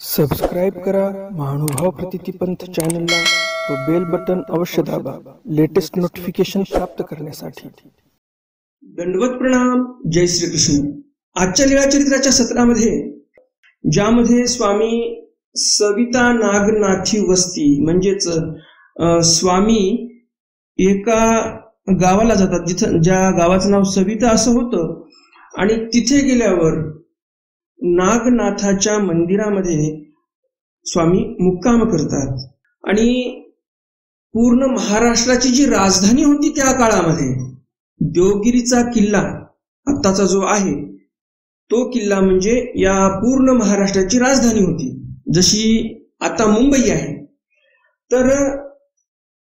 Subscribe करा महानुभाव प्रतिपंथ चॅनलला व बेल बटन अवश्य दाबा लेटेस्ट नोटिफिकेशन प्राप्त करण्यासाठी। दंडवत प्रणाम। जय श्री कृष्ण। आजच्या लीळा चरित्राच्या सत्रामध्ये ज्यामध्ये स्वामी सविता नागनाथी वस्ती म्हणजेच स्वामी एका गावाला जातात जिथं ज्या गावाचं नाव सविता असं होतं आणि तिथे गेल्यावर नागनाथाच्या मंदिरामध्ये स्वामी मुक्काम करतात आणि पूर्ण महाराष्ट्राची जी राजधानी होती त्या काळामध्ये देवगिरीचा किल्ला आत्ताचा जो आहे तो किल्ला म्हणजे या पूर्ण महाराष्ट्राची राजधानी होती, जशी आता मुंबई आहे। तर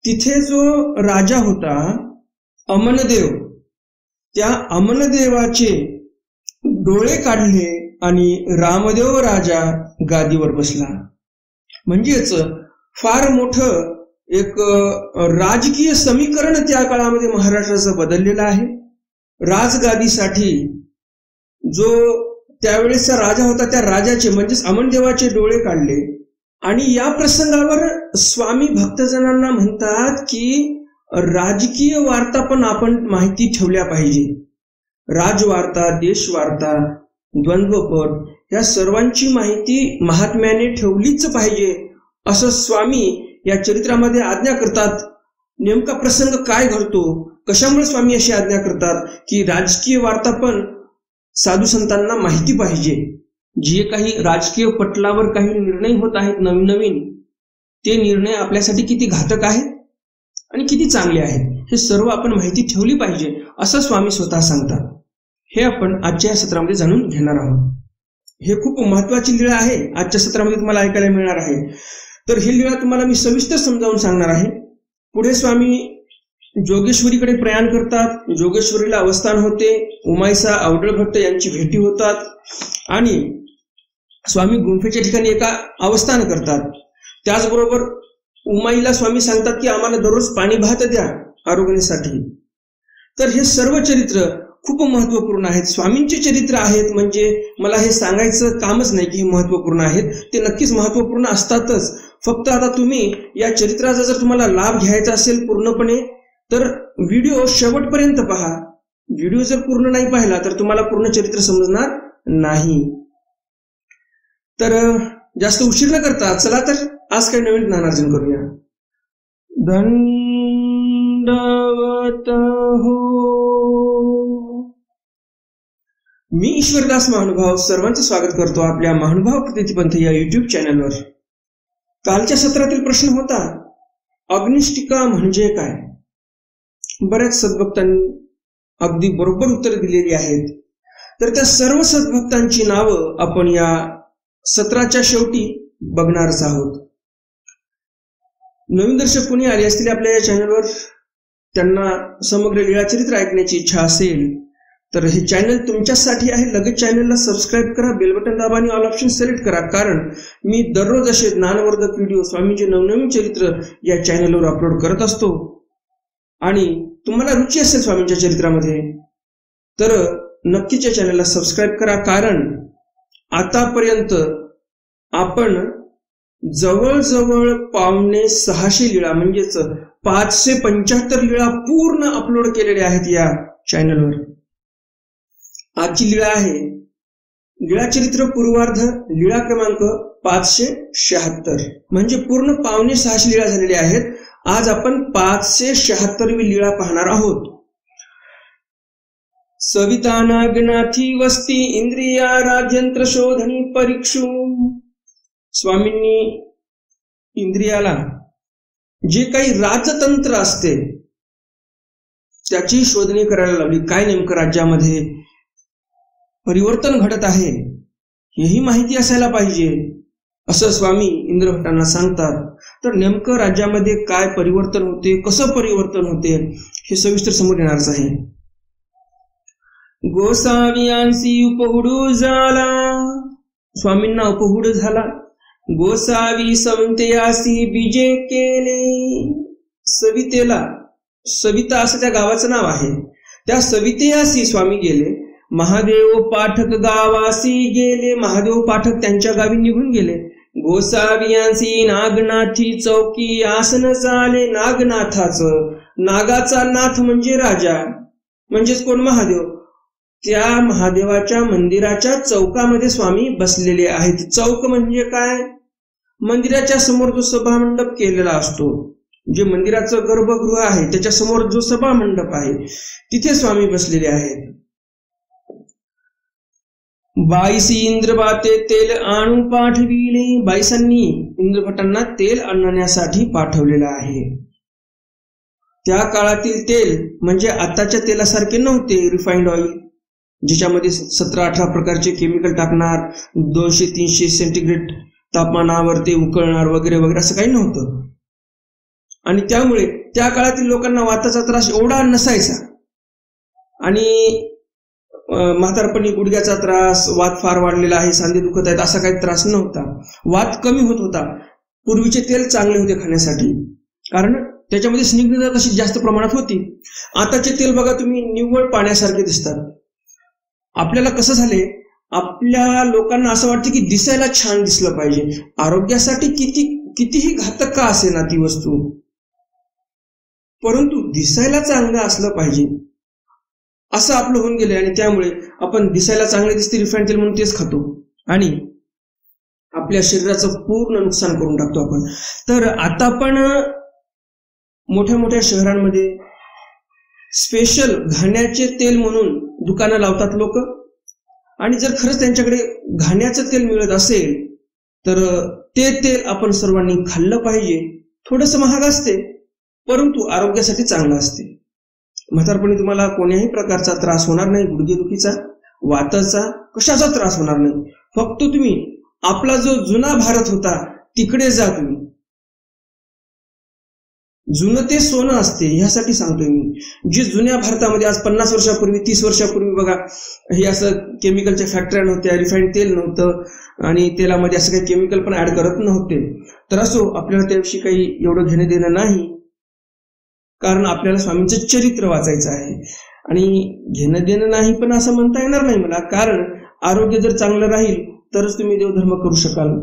तिथे जो राजा होता अमनदेव, त्या अमनदेवाचे डोळे काढले आणि रामदेव राजा गादीवर बसला। म्हणजेच फार मोठं एक राजकीय समीकरण त्या काळामध्ये महाराष्ट्राचं बदललेलं आहे। राजगादीसाठी जो त्यावेळेसचा राजा होता त्या राजाचे म्हणजेच अमनदेवाचे डोळे काढले आणि या प्रसंगावर स्वामी भक्तजनांना म्हणतात की राजकीय वार्ता पण आपण माहिती ठेवल्या पाहिजे। राजवार्ता, देशवार्ता, द्वंद्वपद या सर्वांची माहिती महात्म्याने ठेवलीच पाहिजे असं स्वामी या चरित्रामध्ये आज्ञा करतात। नेमका प्रसंग काय घडतो, कशामुळे स्वामी अशी आज्ञा करतात की राजकीय वार्ता पण साधू संतांना माहिती पाहिजे। जे काही राजकीय पटलावर काही निर्णय होत आहेत नवीन नवीन, ते निर्णय आपल्यासाठी किती घातक आहेत आणि किती चांगले आहेत हे सर्व आपण माहिती ठेवली पाहिजे असं स्वामी स्वतः सांगतात। हे आपण आजच्या सत्रामध्ये जाणून घेणार आहोत। हे खूप महत्वाची लीळा आहे, आजच्या सत्रामध्ये तुम्हाला ऐकायला मिळणार आहे। तर ही लीळा तुम्हाला मी सविस्तर समजावून सांगणार आहे। पुढे स्वामी जोगेश्वरीकडे प्रयाण करतात, जोगेश्वरीला अवस्थान होते, उमाईसा अवडळ भट्ट यांची भेटी होतात आणि स्वामी गुंफेच्या ठिकाणी एका अवस्थान करतात। त्याचबरोबर उमाईला स्वामी सांगतात की आम्हाला दररोज पाणी भात द्या आरोग्यासाठी। तर हे सर्व चरित्र खूप महत्वपूर्ण आहेत, स्वामींचे चरित्र आहेत, म्हणजे मला हे सांगायचं कामच नाही की हे महत्वपूर्ण आहेत, ते नक्कीच महत्वपूर्ण असतातच। फक्त आता तुम्ही या चरित्राचा जर तुम्हाला लाभ घ्यायचा असेल पूर्णपणे तर व्हिडिओ शेवटपर्यंत पहा। व्हिडिओ जर पूर्ण नाही पाहिला तर तुम्हाला पूर्ण चरित्र समजणार नाही। तर जास्त उशीर न करता चला तर आज काही नवीन ज्ञानार्जन करूया। दंडवत हो। मी ईश्वरदास महानुभाव सर्वांचं स्वागत करतो आपल्या महानुभाव प्रतिपंथ या युट्यूब चॅनलवर। कालच्या सत्रातील प्रश्न होता अग्निष्टिका म्हणजे काय। बऱ्याच सद्भक्तांनी अगदी बरोबर उत्तर दिलेली आहेत। तर त्या सर्व सद्भक्तांची नावं आपण या सत्राच्या शेवटी बघणारच आहोत। नवीन दर्शक कोणी आले असतील आपल्या या चॅनलवर, त्यांना समग्र लीळा चरित्र ऐकण्याची इच्छा असेल तर हे चॅनल तुमच्यासाठी आहे। लगेच चॅनलला सबस्क्राईब करा, बेल बटन दाबा आणि ऑल ऑप्शन सिलेक्ट करा, कारण मी दररोज असे ज्ञानवर्धक व्हिडिओ स्वामींचे नवनवीन चरित्र या चॅनलवर अपलोड करत असतो। आणि तुम्हाला रुची असेल स्वामींच्या चरित्रामध्ये तर नक्कीच या चॅनलला सबस्क्राईब करा, कारण आतापर्यंत आपण जवळजवळ 550 लीळा म्हणजेच 575 लीळा पूर्ण अपलोड केलेल्या आहेत या चॅनलवर। आजची लीळा आहे लीळा चरित्र पूर्वार्ध लीळा क्रमांक 576, म्हणजे पूर्ण 550 लीळा झालेल्या आहेत। आज आपण 576वी लीळा पाहणार आहोत। सविता नागनाथी वस्ती इंद्रिया राजयंत्र शोधनी परीक्षू। स्वामींनी इंद्रियाला जे काही राजतंत्र असते त्याची शोधणी करायला लावली। काय नेमकं राज्यामध्ये परिवर्तन घडत आहे हेही माहिती असायला पाहिजे असं स्वामी इंद्रभट्टांना सांगतात। तर नेमकं राज्यामध्ये काय परिवर्तन होते, कसं परिवर्तन होते हे सविस्तर समोर येणारच आहे। गोसावियांसी उपहुडू झाला, स्वामींना उपहुड झाला। गोसावी संतेयासी बीजे केले। सवितेला, सविता असं त्या गावाचं नाव आहे, त्या सवितेयासी स्वामी गेले। महादेव पाठक गावासी गेले, महादेव पाठक त्यांच्या गावी निघून गेले। गोसावियांसी नागनाथी चौकी आसन झाले नागनाथाचं. नागाचा नाथ म्हणजे राजा, म्हणजेच कोण? महादेव. त्या महादेवाच्या मंदिराच्या चौकामध्ये स्वामी बसलेले आहेत. चौक म्हणजे काय? मंदिराच्या समोर जो सभामंडप केलेला असतो, जे मंदिराचं गर्भगृह आहे त्याच्या समोर जो सभा मंडप आहे तिथे स्वामी बसलेले आहेत. बाईसी इंद्रभाते तेल आणून पाठविले. बाईसांनी इंद्रभटांना तेल आणण्यासाठी पाठवलेलं आहे. त्या काळातील तेल म्हणजे आताच्या तेलासारखे नव्हते. रिफाइंड ऑइल ज्याच्यामध्ये 17-18 प्रकारचे केमिकल टाकणार, 200-300 सेंटीग्रेड तापमानावर ते उकळणार वगैरे वगैरे असं काही नव्हतं. आणि त्यामुळे त्या काळातील लोकांना वाताचा त्रास एवढा नसायचा. आणि म्हातारपणी गुडघ्याचा त्रास, वात फार वाढलेला आहे, सांधे दुखत आहेत असा काही त्रास नव्हता. वात कमी होत होता. पूर्वीचे तेल चांगले होते खाण्यासाठी, कारण त्याच्यामध्ये स्निग्धता तशी जास्त प्रमाणात होती. आताचे तेल बघा तुम्ही, निव्वळ पाण्यासारखे दिसतात. आपल्याला कसं झाले, आपल्या लोकांना असं वाटतं की दिसायला छान दिसलं पाहिजे. आरोग्यासाठी कितीही घातक का असे ना ती वस्तू, परंतु दिसायला चांगलं असलं पाहिजे असं आपलं होऊन गेले. आणि त्यामुळे आपण दिसायला चांगले दिसते रिफाइंड तेल म्हणून तेच खातो आणि आपल्या शरीराचं पूर्ण नुकसान करून टाकतो आपण. तर आता पण मोठ्या मोठ्या शहरांमध्ये स्पेशल घाण्याचे तेल म्हणून दुकानं लावतात लोक. आणि जर खरंच त्यांच्याकडे घाण्याचं तेल मिळत असेल तर ते तेल आपण सर्वांनी खाल्लं पाहिजे. थोडंसं महाग असते परंतु आरोग्यासाठी चांगलं असते. म्हातारपणी तुम्हाला कोण्याही प्रकारचा त्रास होणार नाही, गुडघेदुखीचा, वाताचा, कशाचा त्रास होणार नाही. फक्त तुम्ही आपला जो जुना भारत होता तिकडे जा. तुम्ही जुनं ते सोनं असते ह्यासाठी सांगतोय मी. जे जुन्या भारतामध्ये आज 50 वर्षापूर्वी 30 वर्षापूर्वी बघा, हे असं केमिकलच्या फॅक्टऱ्या नव्हत्या, रिफाइंड तेल नव्हतं आणि तेलामध्ये असं काही केमिकल पण ऍड करत नव्हते. तर असो, आपल्याला त्याविषयी काही एवढं घेणं देणं नाही, कारण आपल्याला स्वामींचं चरित्र वाचायचं आहे. आणि घेणं देणं नाही पण असं म्हणता येणार नाही मला, कारण आरोग्य जर चांगलं राहील तरच तुम्ही देवधर्म करू शकाल.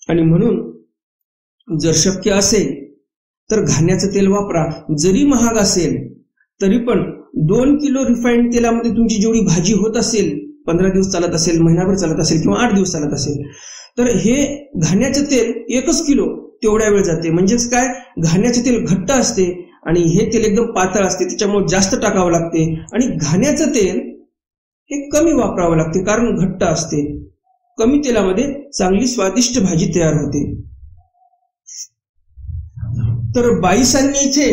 आणि म्हणून जर शक्य असेल तर घाण्याचं तेल वापरा. जरी महाग असेल तरी पण 2 किलो रिफाइंड तेलामध्ये तुमची जेवढी भाजी होत असेल, 15 दिवस चालत असेल, महिनाभर चालत असेल किंवा 8 दिवस चालत असेल, तर हे घाण्याचं तेल 1 किलो तेवढ्या वेळ जाते. म्हणजेच काय, घाण्याचे तेल घट्ट असते आणि हे तेल एकदम पातळ असते, त्याच्यामुळे जास्त टाकावं लागते. आणि घाण्याचं तेल हे कमी वापरावं लागते कारण घट्ट असते. कमी तेलामध्ये चांगली स्वादिष्ट भाजी तयार होते. तर बाईसांनी इथे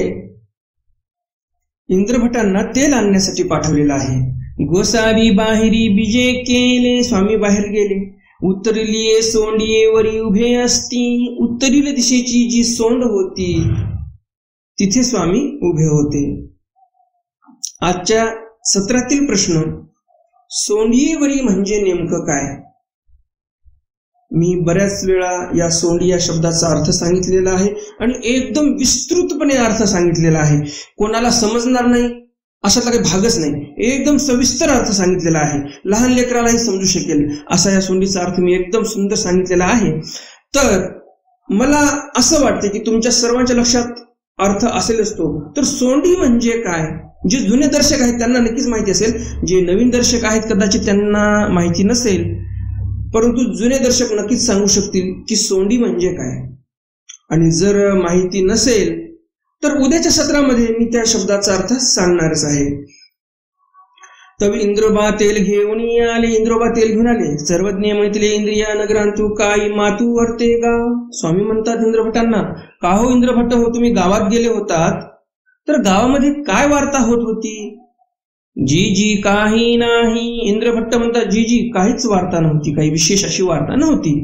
इंद्रभटांना तेल आणण्यासाठी पाठवलेलं आहे. गोसावी बाहेरी बिजे केले. स्वामी बाहेर गेले. उत्तरलिये सोंडियेवरी उभे असती. उत्तरील दिशेची जी सोंड होती तिथे स्वामी उभे होते. आजच्या सत्रातील प्रश्न, सोंडियेवरी म्हणजे नेमकं काय? मी बऱ्याच वेळा या सोंडी या शब्दाचा अर्थ सांगितलेला आहे आणि एकदम विस्तृतपणे अर्थ सांगितलेला आहे. कोणाला समजणार नाही अशातला काही भागच नाही, एकदम सविस्तर अर्थ सांगितलेला आहे. लहान लेकरालाही समजू शकेल असा या सोंडीचा अर्थ मी एकदम सुंदर सांगितलेला आहे. तर मला असं वाटतं की तुमच्या सर्वांच्या लक्षात अर्थ असेलच तो. तर सोंडी म्हणजे काय? जे जुने दर्शक आहेत त्यांना नक्कीच माहिती असेल, जे नवीन दर्शक आहेत कदाचित त्यांना माहिती नसेल, परंतु जुने दर्शक नक्कीच सांगू शकतील की सोंडी म्हणजे काय. आणि जर माहिती नसेल तर उद्याच्या सत्रामध्ये मी त्या शब्दाचा अर्थ सांगणारच आहे. तवी इंद्रोबा तेल घेऊन आले. इंद्रोबा तेल घेऊन आले. सर्वज्ञ मैथिले इंद्रिया नगरांतू काही मातू वरते गाव. स्वामी म्हणतात इंद्रभटांना, का हो इंद्रभट्ट हो, तुम्ही गावात गेले होतात तर गावामध्ये काय वार्ता होत होती? जी जी काही नाही. इंद्रभट्ट म्हणतात जी जी काहीच वार्ता नव्हती, काही विशेष अशी वार्ता नव्हती.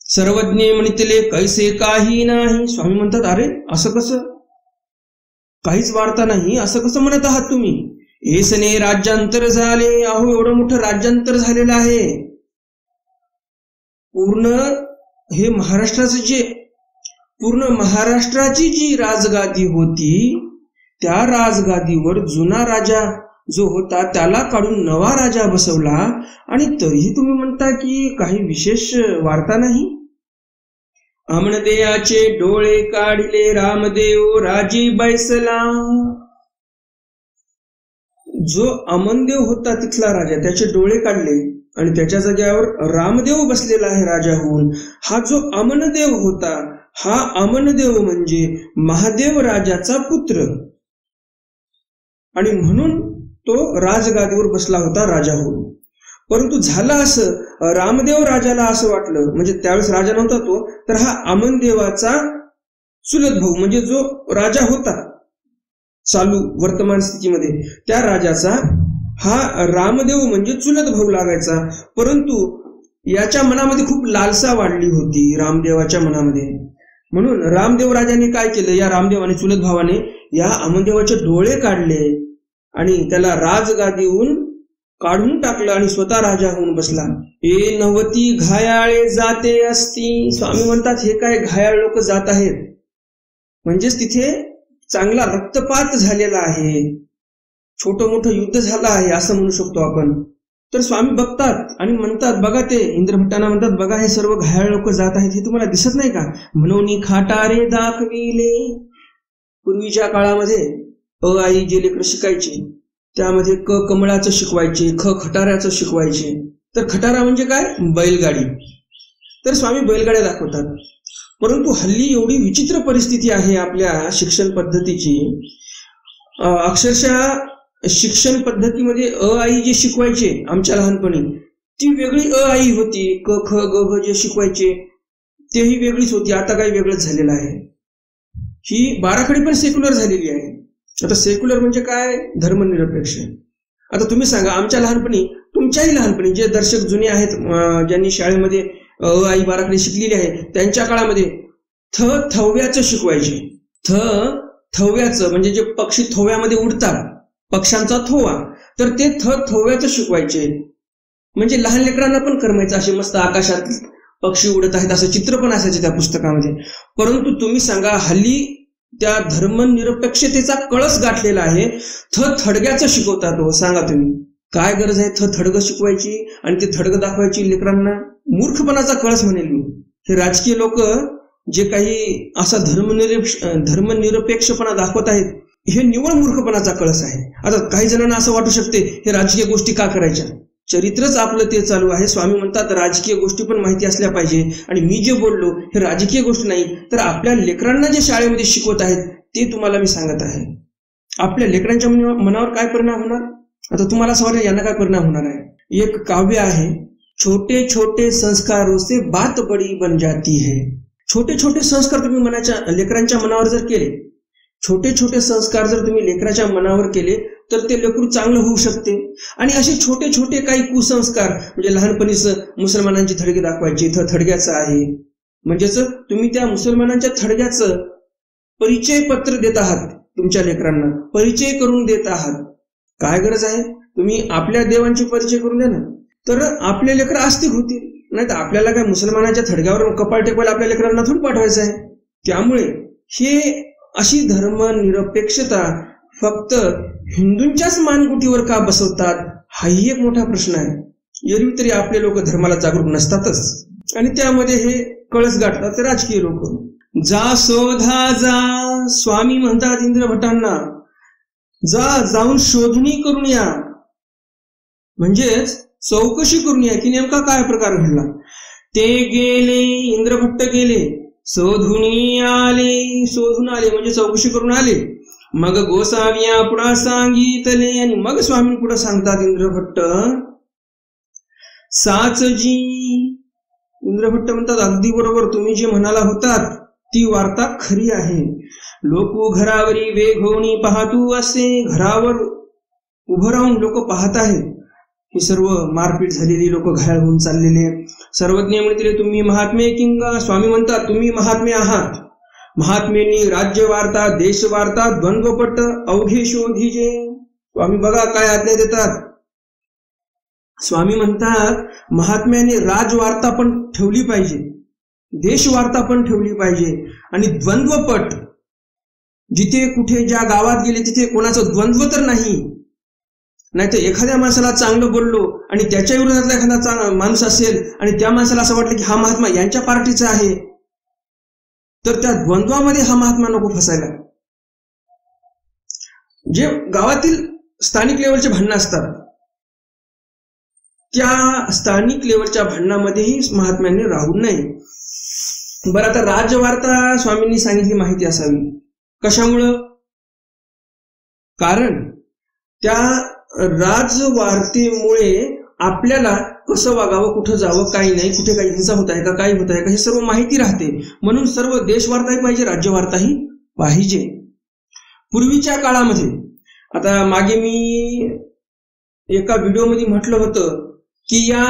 सर्वज्ञ म्हणितले कैसे काही नाही. स्वामी म्हणतात अरे असं कसं, काहीच वार्ता नाही असं कसं म्हणत आहात तुम्ही? हेसने राज्यांतर झाले. अहो एवढं मोठं राज्यांतर झालेलं आहे. पूर्ण हे पूर्ण महाराष्ट्राची जी राजगादी होती त्या राजगादीवर जुना राजा जो होता त्याला काढून नवा राजा बसवला आणि तरीही तुम्ही म्हणता की काही विशेष वार्ता नाही. अमनदेयाचे डोळे काढले रामदेव राजी बैसला. जो अमनदेव होता तिथला राजा, त्याचे डोळे काढले आणि त्याच्या जाग्यावर रामदेव बसलेला आहे राजा होऊन. हा जो अमनदेव होता, हा अमनदेव म्हणजे महादेव राजाचा पुत्र, आणि म्हणून तो राजगादीवर बसला होता राजा होऊन. परंतु झालं असं, रामदेव राजाला असं वाटलं, म्हणजे त्यावेळेस राजा नव्हता तो, तर हा अमनदेवाचा चुलत भाऊ म्हणजे जो राजा होता चालू वर्तमान स्थितीमध्ये, त्या राजाचा हा रामदेव म्हणजे चुलत भाऊ लागायचा. परंतु याच्या मनामध्ये खूप लालसा वाढली होती रामदेवाच्या मनामध्ये. म्हणून रामदेव राजाने काय केलं, या रामदेवाने चुलत भावाने या अमनदेवाचे डोळे काढले आणि त्याला राजगादीहून काढून टाकलं आणि स्वतः राजा होऊन बसला. ए नवती घायाळे जाते असती. स्वामी म्हणतात हे काय घायाळ लोक जात आहेत, म्हणजेच तिथे चांगला रक्तपात झालेला आहे, छोटं मोठं युद्ध झालं आहे असं म्हणू शकतो आपण. तर स्वामी बघतात आणि म्हणतात, बघा ते इंद्रभट्टांना म्हणतात, बघा हे सर्व घायाळ लोक जात आहेत, हे तुम्हाला दिसत नाही का? म्हणून खाटारे दाखविले. पूर्वीच्या काळामध्ये आई जे लेकरं शिकायचे त्यामध्ये क कमळाचं शिकवायचे, ख खटाऱ्याचं शिकवायचे. तर खटारा म्हणजे काय? बैलगाडी. तर स्वामी बैलगाड्या दाखवतात. परंतु हल्ली एवढी विचित्र परिस्थिती आहे आपल्या शिक्षण पद्धतीची, अक्षरशः शिक्षण पद्धतीमध्ये आई जे शिकवायचे आमच्या लहानपणी ती वेगळी आई होती, क ख ग घ जे शिकवायचे तेही वेगळीच होती. आता काही वेगळंच झालेलं आहे. ही बाराखडी पण सेक्युलर झालेली आहे. आता सेक्युलर म्हणजे काय? धर्मनिरपेक्ष. आता तुम्ही सांगा, आमच्या लहानपणी, तुमच्याही लहानपणी जे दर्शक जुने आहेत, ज्यांनी शाळेमध्ये आई बाराखडी शिकलेली आहे, त्यांच्या काळामध्ये थव्याचं शिकवायचे. थव्याचं म्हणजे जे पक्षी थोव्यामध्ये उडतात, पक्ष्यांचा थोवा, तर ते थव्याचं शिकवायचे. म्हणजे लहान लेकरांना पण करमायचं, असे मस्त आकाशात पक्षी उडत आहेत असं चित्र पण असायचे त्या पुस्तकामध्ये. परंतु तुम्ही सांगा, हल्ली त्या धर्मनिरपेक्षतेचा कळस गाठलेला आहे, थडग्याचं शिकवतात. सांगा तुम्ही, काय गरज आहे थडगं शिकवायची आणि ते थडगं दाखवायची लेकरांना? मूर्खपणाचा कळस म्हणेल मी. हे राजकीय लोक जे काही असा धर्मनिरपेक्षपणा दाखवत आहेत, हे निव्वळ मूर्खपणाचा कळस आहे. आता काही जणांना असं वाटू शकते हे राजकीय गोष्टी का करायच्या? चरित्रच आपलं ते चालू आहे. स्वामी म्हणतात राजकीय गोष्टी पण माहिती असल्या पाहिजे. आणि मी जे बोललो हे राजकीय गोष्ट नाही, तर आपल्या लेकरांना जे शाळेमध्ये शिकवत आहेत ते तुम्हाला मी सांगत आहे. आपल्या लेकरांच्या मनावर काय परिणाम होणार? आता तुम्हाला असं वाटेल यांना काय परिणाम होणार आहे. एक काव्य आहे, छोटे छोटे संस्कारों से बात बड़ी बन जाती है. छोटे छोटे संस्कार तुम्ही मनाच्या लेकरांच्या मनावर जर केले, छोटे छोटे संस्कार जर तुम्ही लेकराच्या मनावर केले तर ते लेकरू चांगलं होऊ शकते. आणि असे छोटे छोटे काही कुसंस्कार, म्हणजे लहानपणीच मुसलमानांची थडगे दाखवायचे, थडग्याचं आहे, म्हणजेच तुम्ही त्या मुसलमानांच्या थडग्याचं परिचय पत्र देत आहात, तुमच्या लेकरांना परिचय करून देत आहात. काय गरज आहे? तुम्ही आपल्या देवांची परिचय करून द्या ना, तर आपले लेकर आस्तिक होतील. नाही तर आपल्याला काय मुसलमानाच्या थडग्यावर कपाळ टेकवायला आपल्या लेकरांना थोडं पाठवायचं आहे. त्यामुळे हे अशी धर्मनिरपेक्षता फक्त हिंदूंच्याच मानगुटीवर का बसवतात, हाही एक मोठा प्रश्न आहे. एरवी तरी आपले लोक धर्माला जागरूक नसतातच, आणि त्यामध्ये हे कळस गाठतात राजकीय लोक. जा शोधा जा. स्वामी म्हणतात इंद्रभटांना, जाऊन शोधणी करून या, म्हणजेच चौकशी करून या की नेमका काय प्रकार घडला. ते गेले, इंद्रभट्ट गेले, शोधून आले म्हणजे चौकशी करून आले. मग गोसाविया पुढे सांगितले, आणि मग स्वामी पुढे सांगतात इंद्रभट्ट, साचजी. इंद्रभट्ट म्हणतात अगदी बरोबर, तुम्ही जे म्हणाला होतात ती वार्ता खरी आहे. लोक घरावरी वेघोणी पाहतू असे, घरावर उभं राहून लोक पाहत आहेत. ही सर्व मारपीट झालेली, लोक घायल होऊन चाललेले. सर्वज्ञ म्हणते तुम्ही महात्मे किंगा. स्वामी म्हणतात तुम्ही महात्मे आहात. महात्मेनी राज्य वार्ता, देश वार्ता, द्वंद्वपट अवघे शोधीजे. स्वामी बघा काय आज्ञा देतात. स्वामी म्हणतात महात्म्याने राजवार्ता पण ठेवली पाहिजे, देश वार्ता पण ठेवली पाहिजे, आणि द्वंद्वपट, जिथे कुठे ज्या गावात गेले तिथे कोणाचं द्वंद्व तर नाही. नाहीतर एखाद्या माणसाला चांगलं बोललो आणि त्याच्या विरोधातला एखादा माणूस असेल आणि त्या माणसाला असं वाटलं की हा महात्मा यांच्या पार्टीचा आहे, तर त्या द्वंद्वामध्ये हा महात्मा नको फसायला. जे गावातील स्थानिक लेवलचे भांडणं असतात त्या स्थानिक लेवलच्या भांडणामध्येही महात्म्यांनी राहू नये. बरं, आता राजवार्ता स्वामींनी सांगितली माहिती असावी. कशामुळं? कारण त्या राजवार्तेमुळे आपल्याला कसं वागावं, कुठं जावं, काही नाही, कुठे काही हिंसा होत आहे का, काही होत आहे का, हे सर्व माहिती राहते. म्हणून सर्व देशवार्ताही पाहिजे, राज्यवार्ताही पाहिजे. पूर्वीच्या काळामध्ये, आता मागे मी एका व्हिडिओमध्ये म्हटलं होतं की या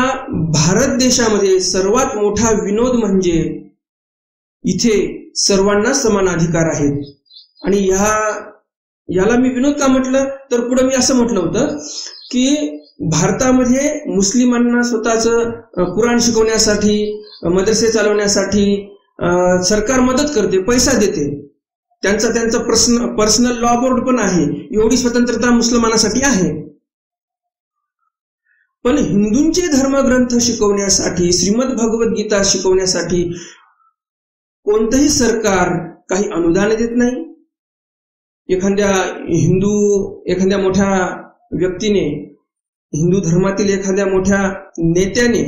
भारत देशामध्ये सर्वात मोठा विनोद म्हणजे इथे सर्वांना समान अधिकार आहेत. आणि याला मी विनोद का म्हटलं, तर पुढे मी असं म्हटलं होतं की भारतामध्ये मुस्लिमांना स्वतःचं कुराण शिकवण्यासाठी, मदरसे चालवण्यासाठी सरकार मदत करते, पैसा देते, त्यांचा पर्सनल लॉ बोर्ड पण आहे, एवढी स्वतंत्रता मुसलमानासाठी आहे. पण हिंदूंचे धर्मग्रंथ शिकवण्यासाठी, श्रीमद भगवद्गीता शिकवण्यासाठी कोणतंही सरकार काही अनुदान देत नाही. एखाद्या मोठ्या व्यक्तीने, हिंदू धर्मातील एखाद्या मोठ्या नेत्याने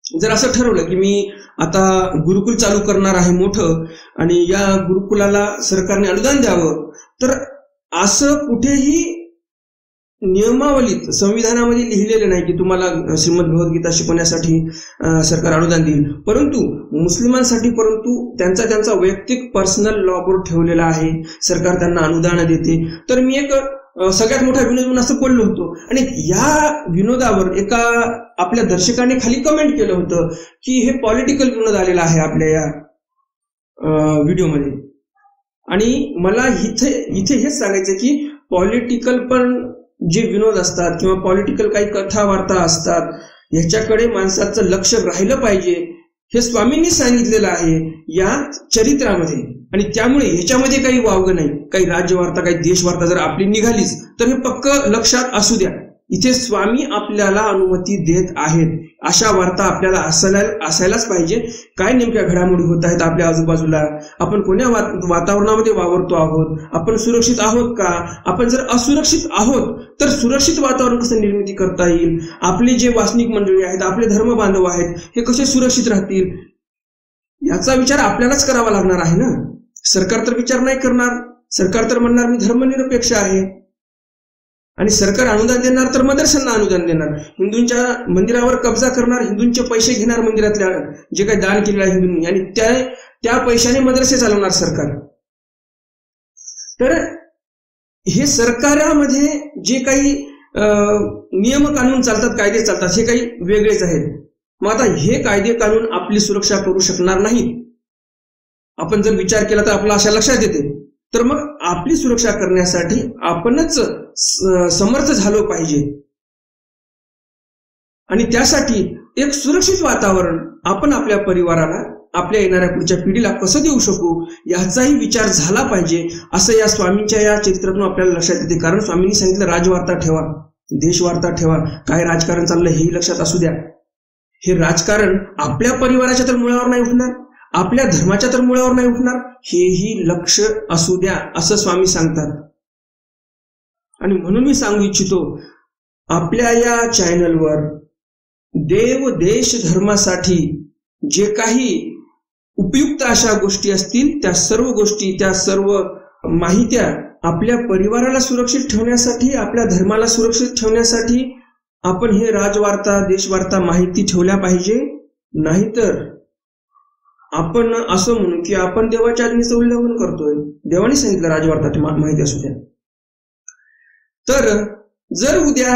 जर असं ठरवलं की मी आता गुरुकुल चालू करणार आहे मोठं, आणि या गुरुकुलाला सरकारने अनुदान द्यावं, तर असं कुठेही नियमावलीत, संविधानामध्ये लिहिलेलं नाही की तुम्हाला श्रीमद भगवद्गीता शिकवण्यासाठी सरकार अनुदान देईल. परंतु मुस्लिमांसाठी त्यांचा वैयक्तिक पर्सनल लॉ बोर्ड ठेवलेला आहे, सरकार त्यांना अनुदान देते. तर मी एक सगळ्यात मोठा विनोद म्हणून असं बोललो होतो. आणि या विनोदावर एका आपल्या दर्शकाने खाली कमेंट केलं होतं की हे पॉलिटिकल विनोद आलेला आहे आपल्या या व्हिडिओमध्ये. आणि मला इथे हेच सांगायचं की पॉलिटिकल पण जे विनोद असतात किंवा पॉलिटिकल काही कथा वार्ता असतात, ह्याच्याकडे माणसाचं लक्ष राहिलं पाहिजे. हे स्वामींनी सांगितलेलं आहे या चरित्रामध्ये. आणि त्यामुळे ह्याच्यामध्ये काही वावगं नाही. काही राज्यवार्ता, काही देशवार्ता जर आपली निघालीच तर हे पक्क लक्षात असू द्या, इथे स्वामी आपल्याला अनुमती देत आहेत. अशा वार्ता आपल्याला असायलाच पाहिजे. काय नेमक्या घडामोडी होत आहेत आपल्या आजूबाजूला, आपण कोण्या वातावरणामध्ये वावरतो आहोत, आपण सुरक्षित आहोत का, आपण जर असुरक्षित आहोत तर सुरक्षित वातावरण कसं निर्मिती करता येईल, आपले जे वासनिक मंडळी आहेत, आपले धर्म बांधव आहेत, हे कसे सुरक्षित राहतील, याचा विचार आपल्यालाच करावा लागणार आहे ना. सरकार तर विचार नाही करणार. सरकार तर म्हणणार मी धर्मनिरपेक्ष आहे. आणि सरकार अनुदान देणार तर मदरशांना अनुदान देणार, हिंदूंच्या मंदिरावर कब्जा करणार, हिंदूंचे पैसे घेणार, मंदिरातल्या जे काही दान केलेलं आहे हिंदूंनी, आणि त्या पैशाने मदरसे चालवणार सरकार. तर हे सरकारामध्ये जे काही नियम कानून चालतात, कायदे चालतात, हे काही वेगळेच आहेत. मग आता हे कायदे कानून आपली सुरक्षा करू शकणार नाहीत. आपण जर विचार केला तर आपला अशा लक्षात येते. तर मग आपली सुरक्षा करण्यासाठी आपणच समर्थ झालो पाहिजे. आणि त्यासाठी एक सुरक्षित वातावरण आपण आपल्या परिवाराला, आपल्या येणाऱ्या पुढच्या पिढीला कसं देऊ शकू याचाही विचार झाला पाहिजे, असं या स्वामींच्या या चरित्रातून आपल्याला लक्षात येते. कारण स्वामींनी सांगितलं राजवार्ता ठेवा, देशवार्ता ठेवा, काय राजकारण चाललं हेही लक्षात असू द्या. हे राजकारण आपल्या परिवाराच्या तर मुळावर नाही उठणार, आपल्या धर्माच्या तर मुळावर नाही उठणार, हेही लक्ष असू द्या, असं स्वामी सांगतात. आणि म्हणून मी सांगू इच्छितो, आपल्या या चॅनलवर देव, देश, धर्मासाठी जे काही उपयुक्त अशा गोष्टी असतील, त्या सर्व गोष्टी, त्या सर्व माहित्या आपल्या परिवाराला सुरक्षित ठेवण्यासाठी, आपल्या धर्माला सुरक्षित ठेवण्यासाठी आपण हे राजवार्ता, देशवार्ता माहिती ठेवल्या पाहिजे. नाहीतर आपण असं म्हणू की आपण देवाच्या आज्ञेचं उल्लंघन करतोय. देवाने सांगितलं राजवार्ता माहिती असू द्या. तर जर उद्या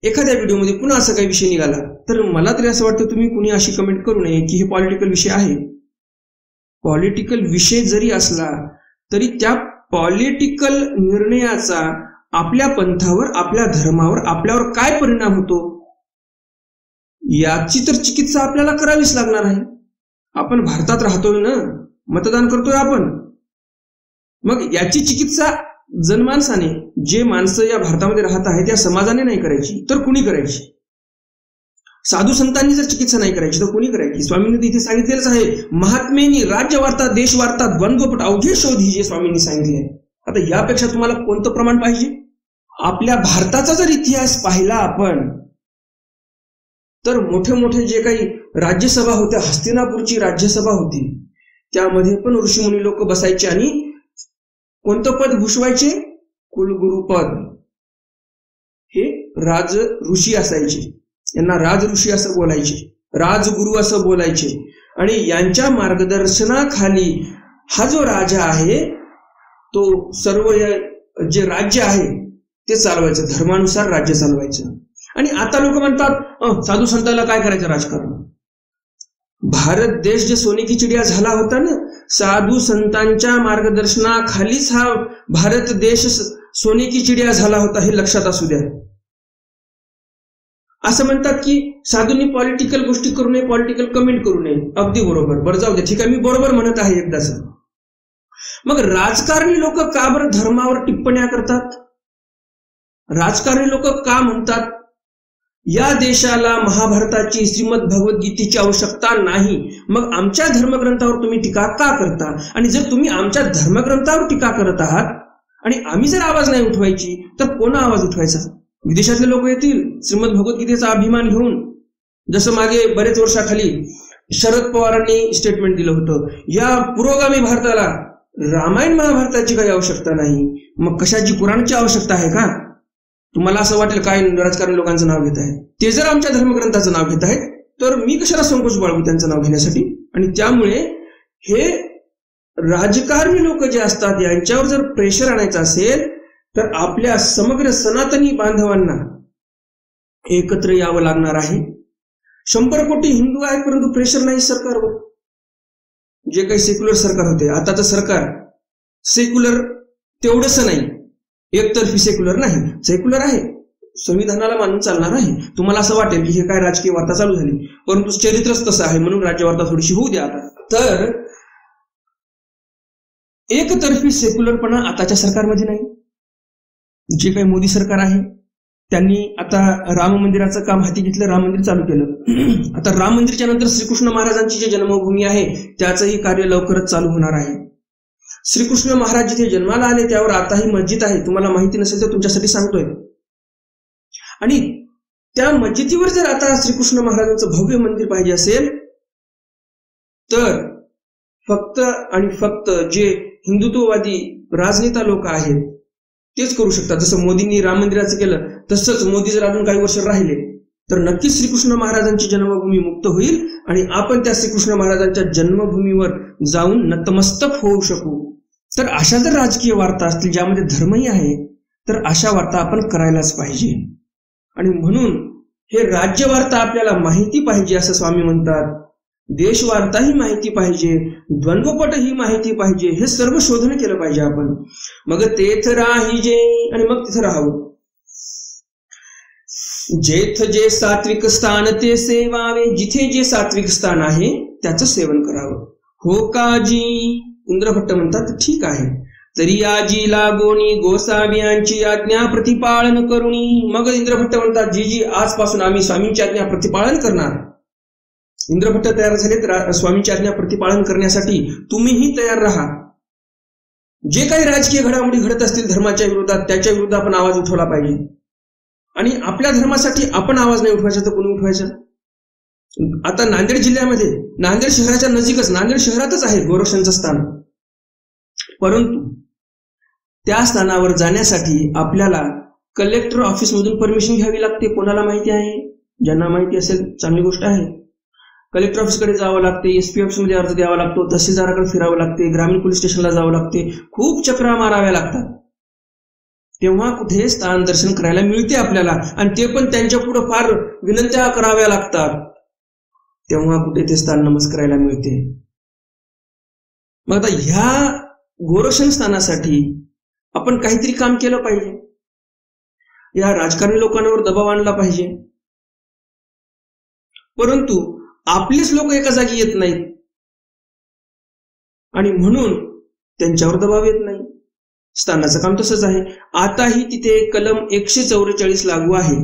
एखाद्या व्हिडिओमध्ये पुन्हा असा काही विषय निघाला तर मला तरी असं वाटतं तुम्ही कुणी अशी कमेंट करू नये की हे पॉलिटिकल विषय आहे. पॉलिटिकल विषय जरी असला तरी त्या पॉलिटिकल निर्णयाचा आपल्या पंथावर, आपल्या धर्मावर, आपल्यावर काय परिणाम होतो याची तर चिकित्सा आपल्याला करावीच लागणार आहे. आपण भारतात राहतोय ना, मतदान करतोय आपण. मग याची चिकित्सा जनमानसाने, जे माणसं या भारतामध्ये राहत आहेत त्या समाजाने नाही करायची तर कुणी करायची. साधू संतांनी जर चिकित्सा नाही करायची तर कोणी करायची? स्वामींनी इथे सांगितलेलंच आहे, महात्मेनी राज्यवार्ता देशवार्ता द्वंद्वपट अवघे शोधी, जे स्वामींनी सांगितले. आता यापेक्षा तुम्हाला कोणतं प्रमाण पाहिजे? आपल्या भारताचा जर इतिहास पाहिला आपण तर मोठे मोठे जे काही राज्यसभा होत्या, हस्तिनापूरची राज्यसभा होती, त्यामध्ये पण ऋषीमुनी लोक बसायचे आणि कोणतं पद भूषवायचे? कुलगुरू पद. हे राज ऋषी असायचे, यांना राज ऋषी असं बोलायचे, राजगुरू असं बोलायचे. आणि यांच्या मार्गदर्शनाखाली हा जो राजा आहे तो सर्व जे राज्य आहे ते चालवायचं, धर्मानुसार राज्य चालवायचं. आणि आता लोक म्हणतात साधू संतांना काय करायचं राजकारण? भारत देश जे सोने की चिडिया झाला होता ना, साधू संतांच्या मार्गदर्शनाखालीच हा भारत देश सोने की चिडिया झाला होता, हे लक्षात असू द्या. असं म्हणतात की साधूंनी पॉलिटिकल गोष्टी करू नये, पॉलिटिकल कमेंट करू नये. अगदी बरोबर, बरं जाऊ दे, ठीक आहे, मी बरोबर म्हणत आहे एकदाच. मग राजकारणी लोक का बरं धर्मावर टिप्पण्या करतात? राजकारणी लोक का म्हणतात या देशाला महाभारताची श्रीमद भगवद्गीतेची आवश्यकता नाही, मग आमच्या धर्मग्रंथावर तुम्ही टीका का करता? आणि जर तुम्ही आमच्या धर्मग्रंथावर टीका करत आहात आणि आम्ही जर आवाज नाही उठवायची तर कोण आवाज उठवायचा? विदेशातले लोक येतील श्रीमद भगवद्गीतेचा अभिमान घेऊन. जसं मागे बरेच वर्षाखाली शरद पवारांनी स्टेटमेंट दिलं होतं, या पुरोगामी भारताला रामायण महाभारताची काही आवश्यकता नाही, मग कशाची? कुराणची आवश्यकता आहे का? तुम्हाला असं वाटेल काय राजकारणी लोकांचं नाव घेत आहे, ते जर आमच्या धर्मग्रंथाचं नाव घेत आहेत तर मी कशाला संकोच बाळगू त्यांचं नाव घेण्यासाठी? आणि त्यामुळे हे राजकारणी लोक जे असतात यांच्यावर जर प्रेशर आणायचं असेल तर आपल्या समग्र सनातनी बांधवांना एकत्र यावं लागणार आहे. 100 कोटी हिंदू आहेत परंतु प्रेशर नाही सरकारवर. जे काही सेक्युलर सरकार होते, आताचं सरकार सेक्युलर तेवढंच नाही, एकतर्फी सेक्युलर नाही, सेक्युलर आहे, संविधानाला मानून चालणार आहे. तुम्हाला असं वाटेल की हे काय राजकीय वार्ता चालू झाली, परंतु चरित्रच तसं आहे म्हणून राज्यवार्ता थोडीशी होऊ द्या. आता तर एकतर्फी सेक्युलरपणा आताच्या सरकारमध्ये नाही. जे काही मोदी सरकार आहे त्यांनी आता राम मंदिराचं काम हाती घेतलं, राम मंदिर चालू केलं. आता राम मंदिरच्या नंतर श्रीकृष्ण महाराजांची जी जन्मभूमी आहे त्याचंही कार्य लवकरच चालू होणार आहे. श्रीकृष्ण महाराज जिथे जन्माला आले त्यावर आताही मस्जिद आहे, तुम्हाला माहिती नसेल तर तुमच्यासाठी सांगतोय. आणि त्या मस्जिदीवर जर आता श्रीकृष्ण महाराजांचं भव्य मंदिर पाहिजे असेल तर फक्त आणि फक्त जे हिंदुत्ववादी राजनेता लोक आहेत तेच करू शकतात. जसं मोदींनी राम मंदिराचं केलं तसंच मोदी जर अजून काही वर्ष राहिले तर नक्कीच श्रीकृष्ण महाराजांची जन्मभूमी मुक्त होईल आणि आपण त्या श्रीकृष्ण महाराजांच्या जन्मभूमीवर जाऊन नतमस्तक होऊ शकू. तर अशा जर राजकीय वार्ता असतील ज्यामध्ये धर्मही आहे तर अशा वार्ता आपण करायलाच पाहिजे. आणि म्हणून हे राज्यवार्ता आपल्याला माहिती पाहिजे असं स्वामी म्हणतात, देशवार्ताही माहिती पाहिजे, द्वंद्वपटही माहिती पाहिजे, हे सर्व शोधन केलं पाहिजे आपण. मग तेथ राहिजे आणि मग तिथं राहावं. जेथ जे सात्विक स्थान ते सेवावे, जिथे जे सात्विक स्थान आहे त्याचं सेवन करावं. हो काजी, इंद्रभट्ट म्हणतात ठीक आहे, तरी आजी लागोनी गोसाव्यांची आज्ञा प्रतिपालन करुणी. मग इंद्रभट्ट म्हणतात जी जी आजपासून आम्ही स्वामींची आज्ञा प्रतिपालन करणार. इंद्रभट्ट तयार झालेत स्वामींची आज्ञा प्रतिपालन करण्यासाठी, तुम्हीही तयार राहा. जे काही राजकीय घडामोडी घडत असतील धर्माच्या विरोधात त्याच्या विरुद्ध आपण आवाज उठवला पाहिजे. आणि आपल्या धर्मासाठी आपण आवाज नाही उठवायचा तर कोणी उठवायचा? आता नांदेड जिल्ह्यामध्ये, नांदेड शहराच्या नजीकच, नांदेड शहरातच आहे गोरक्षांचं स्थान, परंतु त्या स्थानावर जाण्यासाठी आपल्याला कलेक्टर ऑफिसमधून परमिशन घ्यावी लागते. कोणाला माहिती आहे? ज्यांना माहिती असेल चांगली गोष्ट आहे. कलेक्टर ऑफिसकडे जावं लागते, एसपी ऑफिसमध्ये अर्ज द्यावा लागतो, तहसीलदाराकडे फिरावं लागते, ग्रामीण पोलीस स्टेशनला जावं लागते, खूप चक्रा माराव्या लागतात. तेव्हा कुठे स्थान दर्शन करायला मिळते आपल्याला, आणि ते पण त्यांच्या पुढे फार विनंत्या कराव्या लागतात. तेव्हा कुठे ते स्थान नमस्कारायला मिळते. मग आता ह्या गोरक्षण स्थानासाठी आपण काहीतरी काम केलं पाहिजे. या राजकारणी लोकांवर दबाव आणला पाहिजे. परंतु आपलेच लोक एका जागी येत नाहीत आणि म्हणून त्यांच्यावर दबाव येत नाही. स्थानाचं काम तसंच आहे. आताही तिथे कलम 144 लागू आहे.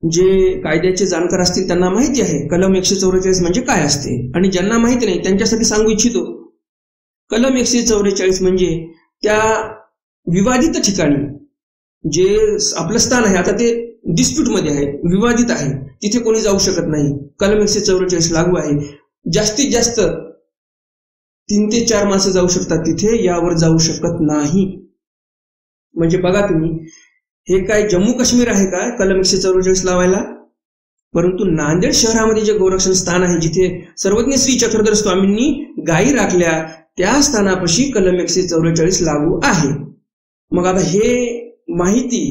जे कायद्याचे जाणकार असतील त्यांना माहिती आहे कलम 144 म्हणजे काय असते, आणि ज्यांना माहिती नाही त्यांच्यासाठी सांगू इच्छितो. कलम 144 म्हणजे त्या विवादित ठिकाणी जे आपलं स्थान आहे, आता ते डिस्प्यूट मध्ये आहे, विवादित आहे, तिथे कोणी जाऊ शकत नाही. कलम 144 लागू आहे. जास्तीत जास्त 3 ते 4 माणसं जाऊ शकतात तिथे, यावर जाऊ शकत नाही. म्हणजे बघा तुम्ही, हे काय जम्मू काश्मीर आहे का कलम 144 लावायला? परंतु नांदेड शहरामध्ये जे गोरक्षण स्थान आहे, जिथे सर्वज्ञ श्री चक्रधर स्वामींनी गायी राखल्या, त्या स्थानापाशी कलम 144 लागू आहे. मग आता हे माहिती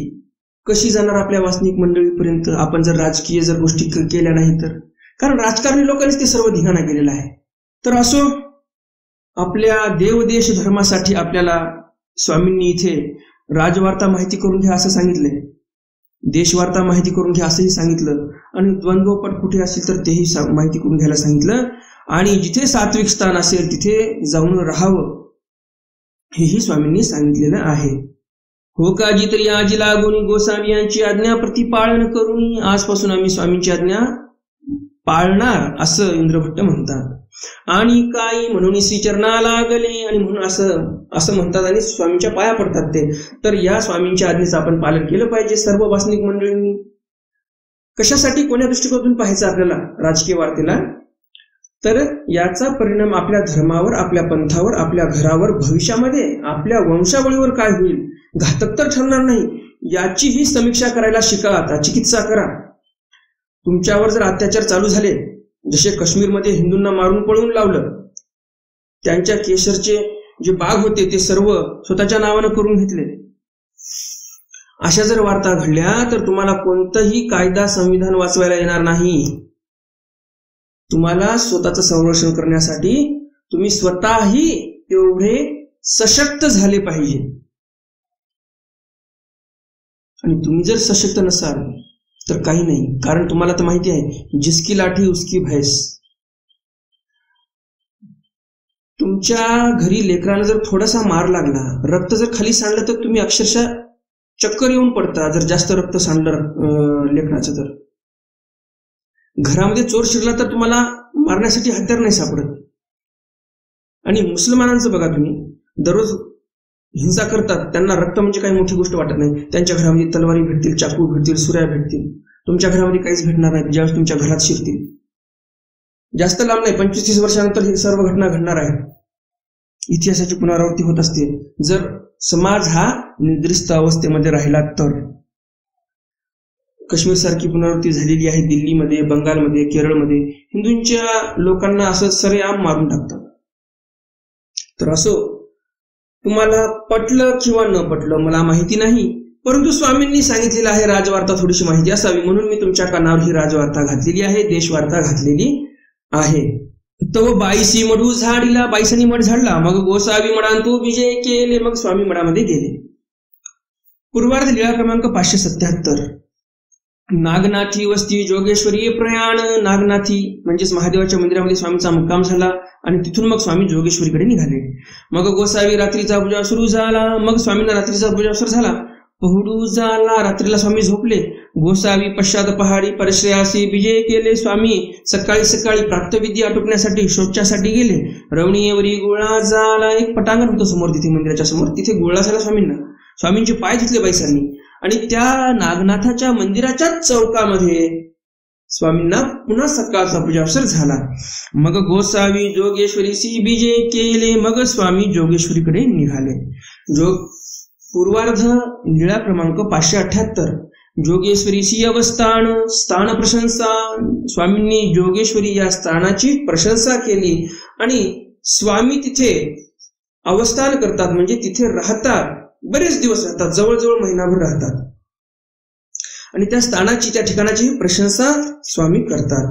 कशी जाणार आपल्या वासनिक मंडळीपर्यंत, आपण जर राजकीय जर गोष्टी केल्या नाही तर? कारण राजकारणी लोकांनीच ते सर्व धिंगाणा केलेला आहे. तर असो, आपल्या देवदेश धर्मासाठी आपल्याला स्वामींनी इथे राजवार्ता माहिती करून घ्या असं सांगितलंय, देशवार्ता माहिती करून घ्या असंही सांगितलं, आणि द्वंद्वपट कुठे असेल तर तेही माहिती करून घ्यायला सांगितलं, आणि जिथे सात्विक स्थान असेल तिथे जाऊन राहावं हेही स्वामींनी सांगितलेलं आहे. हो काजी तरी आजी लागून गोस्वामी यांची आज्ञा प्रतिपालन करून आजपासून आम्ही स्वामींची आज्ञा पाळणार असं इंद्रभट्ट म्हणतात. आणि काही म्हणून श्रीचरणाला लागले, आणि म्हणून असं म्हणतात आणि स्वामींच्या पाया पडतात ते. तर या स्वामींच्या आज्ञेचं आपण पालन केलं पाहिजे सर्व वासनिक मंडळींनी. कशासाठी, कोण्या दृष्टिकोनातून पाहायचं आपल्याला राजकीय वार्तेला? तर याचा परिणाम आपल्या धर्मावर, आपल्या पंथावर, आपल्या घरावर, भविष्यामध्ये आपल्या वंशावळीवर काय होईल, घातक तर ठरणार नाही, याचीही समीक्षा करायला शिका. आता चिकित्सा करा. तुमच्यावर जर अत्याचार चालू झाले, जसे काश्मीरमध्ये हिंदूंना मारून पळवून लावलं, त्यांच्या केशरचे जे बाग होते ते सर्व स्वतःच्या नावानं करून घेतले, अशा जर वार्ता घडल्या तर तुम्हाला कोणतंही कायदा संविधान वाचवायला येणार नाही. तुम्हाला स्वतःचं संरक्षण करण्यासाठी तुम्ही स्वतःही तेवढे सशक्त झाले पाहिजे. आणि तुम्ही जर सशक्त नसाल तर काही नाही, कारण तुम्हाला तर माहिती आहे, जिसकी लाठी उसकी भैंस. तुमच्या घरी लेकराला जर थोडासा मार लागला, रक्त जर खाली सांडलं तर तुम्ही अक्षरशः चक्कर येऊन पडता. जर जास्त रक्त सांडलं लेकराचं, तर घरामध्ये चोर शिरला तर तुम्हाला मारण्यासाठी हत्यार नाही सापडत. आणि मुसलमानांचं बघा तुम्ही, दररोज हिंसा करतात, त्यांना रक्त म्हणजे काही मोठी गोष्ट वाटत नाही. त्यांच्या घरामध्ये तलवारी भेटतील, चाकू भेटतील, सुऱ्या भेटतील. तुमच्या घरामध्ये काहीच भेटणार नाही ज्यावेळेस तुमच्या घरात शिरतील. जास्त लांब नाही, 25-30 वर्षानंतर ही सर्व घटना घडणार आहे. इतिहासाची पुनरावृत्ती होत असते जर समाज हा निद्रिस्त अवस्थेमध्ये राहिला तर. काश्मीर सारखी पुनरावृत्ती झालेली आहे दिल्लीमध्ये, बंगालमध्ये, केरळमध्ये. हिंदूंच्या लोकांना असं सरेआम मारून टाकतात. तर असो, तुम्हाला पटलं किंवा न पटलं मला माहिती नाही, परंतु स्वामींनी सांगितलेलं आहे राजवार्ता थोडीशी माहिती असावी म्हणून मी तुमच्या कानावर ही राजवार्ता घातलेली आहे, देशवार्ता घातलेली आहे. तो बाईसी मडू झाडीला, बाईसांनी मठ झाडला, मग गोसावी मडांतू विजय केले, मग स्वामी मठामध्ये गेले. पूर्वार्ध लीळा क्रमांक 577. नागनाथी वस्ती जोगेश्वरी प्रयाण. नागनाथी म्हणजेच महादेवाच्या मंदिरामध्ये स्वामींचा मुक्काम झाला आणि तिथून मग स्वामी जोगेश्वरीकडे निघाले. मग गोसावी रात्रीचा पूजा सुरू झाला. मग स्वामींना रात्रीचा पूजा सुरू झाला. पहुडू झाला, रात्रीला स्वामी झोपले. गोसावी पश्चात पहाडी परश्रेयासी विजय केले. स्वामी सकाळी सकाळी प्राप्तविधी आटोपण्यासाठी शौचासाठी गेले. रवणीवरी गोळा झाला. एक पटांगण होतं समोर तिथे मंदिराच्या समोर, तिथे गोळा झाला स्वामींना. स्वामींचे पाय धुतले बाईसांनी आणि त्या नागनाथाच्या मंदिराच्या चौकामध्ये स्वामींना पुन्हा सकाळचा पूजावसर झाला. मग गोसावी जोगेश्वरीशी विजय केले. मग स्वामी जोगेश्वरीकडे निघाले. पूर्वार्ध लीळा क्रमांक 578. जोगेश्वरीशी अवस्थान. स्थान प्रशंसा. स्वामींनी जोगेश्वरी या स्थानाची प्रशंसा केली आणि स्वामी तिथे अवस्थान करतात म्हणजे तिथे राहतात, बरेच दिवस राहतात, जवळजवळ महिनाभर राहतात आणि त्या स्थानाची, त्या ठिकाणाची प्रशंसा स्वामी करतात.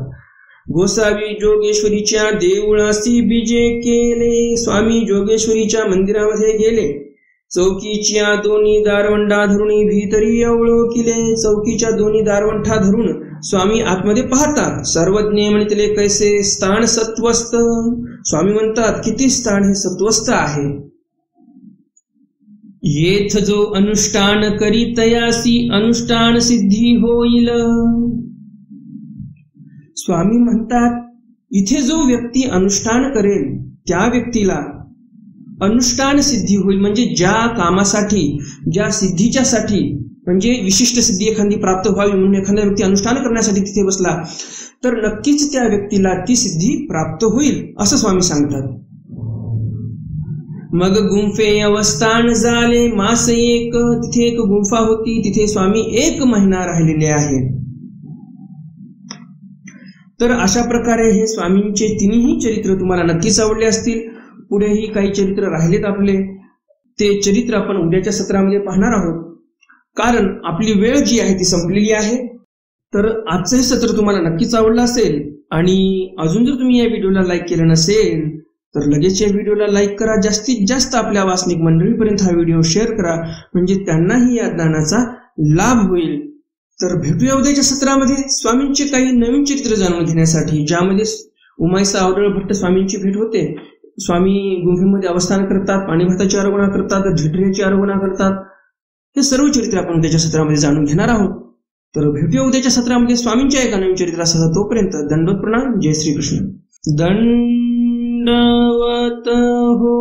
गोसावी जोगेश्वरीच्या देवळाशी विजय केले. स्वामी जोगेश्वरीच्या मंदिरामध्ये गेले. चौकीच्या दोन्ही दारवंडा धरून भीतरी अवलोकिले. चौकीच्या दोन्ही दारवंठा धरून स्वामी आतमध्ये पाहतात. सर्वज्ञ म्हणतले कैसे स्थान सत्वस्थ. स्वामी म्हणतात किती स्थान हे सत्वस्थ आहे. येथ जो अनुष्ठान करी तयासी अनुष्ठान सिद्धी होईल. स्वामी म्हणतात इथे जो व्यक्ती अनुष्ठान करेल त्या व्यक्तीला अनुष्ठान सिद्धी होईल. म्हणजे ज्या कामासाठी, ज्या सिद्धीच्या साठी, म्हणजे विशिष्ट सिद्धी एखादी प्राप्त व्हावी म्हणून एखादा व्यक्ती अनुष्ठान करण्यासाठी तिथे बसला तर नक्कीच त्या व्यक्तीला ती सिद्धी प्राप्त होईल असं स्वामी सांगतात. मग गुंफे अवस्थान झाले मास एक. तिथे एक गुंफा होती, तिथे स्वामी 1 महिना राहिलेले आहेत. तर अशा प्रकारे हे स्वामींचे तिन्ही चरित्र तुम्हाला नक्कीच आवडले असतील. पुढेही काही चरित्र राहिलेत आपले, ते चरित्र आपण उद्याच्या सत्रामध्ये पाहणार आहोत. कारण आपली वेळ जी आहे ती संपलेली आहे. तर आजचं हे सत्र तुम्हाला नक्कीच आवडलं असेल आणि अजून जर तुम्ही या व्हिडिओला लाईक केलं नसेल तर लगेच या व्हिडिओला लाईक करा. जास्तीत जास्त आपल्या वासनिक मंडळीपर्यंत हा व्हिडिओ शेअर करा, म्हणजे त्यांनाही या ज्ञानाचा लाभ होईल. तर भेटूया उद्याच्या सत्रामध्ये स्वामींचे काही नवीन चरित्र जाणून घेण्यासाठी, ज्यामध्ये उमाईसा आवडळ भट्ट स्वामींची भेट होते. स्वामी गुंफेमध्ये अवस्थान करतात, पाणी भाताची आरोहणा करतात, ढिढऱ्याची आरोहणा करतात. हे सर्व चरित्र आपण उद्याच्या सत्रामध्ये जाणून घेणार आहोत. तर भेटूया उद्याच्या सत्रामध्ये स्वामींच्या एका नवीन चरित्रासह. तोपर्यंत दंडवत प्रणाम. जय श्रीकृष्ण. दंडवत हो.